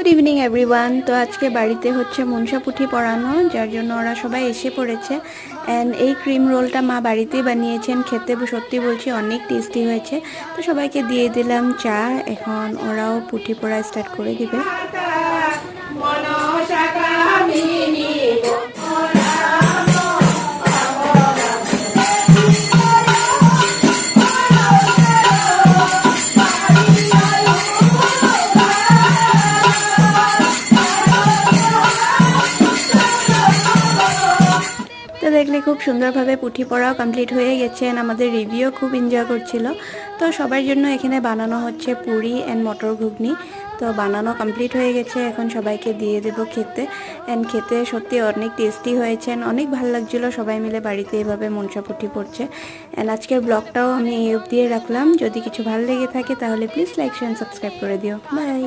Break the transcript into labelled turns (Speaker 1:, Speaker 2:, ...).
Speaker 1: Good evening everyone. তো আজকে বাড়িতে হচ্ছে মনসা পুঁঠি পড়ানো, যার জন্য ওরা সবাই এসে পড়েছে। অ্যান্ড এই ক্রিম রোলটা মা বাড়িতেই বানিয়েছেন, খেতে সত্যি বলছি অনেক টেস্টি হয়েছে। তো সবাইকে দিয়ে দিলাম চা, এখন ওরাও পুঁঠি পড়া স্টার্ট করে দিবে। তো দেখলে খুব সুন্দরভাবে পুঁঠি পড়াও কমপ্লিট হয়ে গেছে। আমাদের রিভিউ খুব এনজয় করছিল। তো সবার জন্য এখানে বানানো হচ্ছে পুরি অ্যান্ড মটর ঘুগনি। তো বানানো কমপ্লিট হয়ে গেছে, এখন সবাইকে দিয়ে দেবো খেতে। অ্যান্ড খেতে সত্যি অনেক টেস্টি হয়েছে, অনেক ভালো লাগছিলো সবাই মিলে বাড়িতে এভাবে মনসা পুঁঠি পড়ছে। অ্যান্ড আজকের ব্লগটাও আমি এই অবধি রাখলাম। যদি কিছু ভালো লেগে থাকে তাহলে প্লিজ লাইক শেয়ার সাবস্ক্রাইব করে দিও। বাই।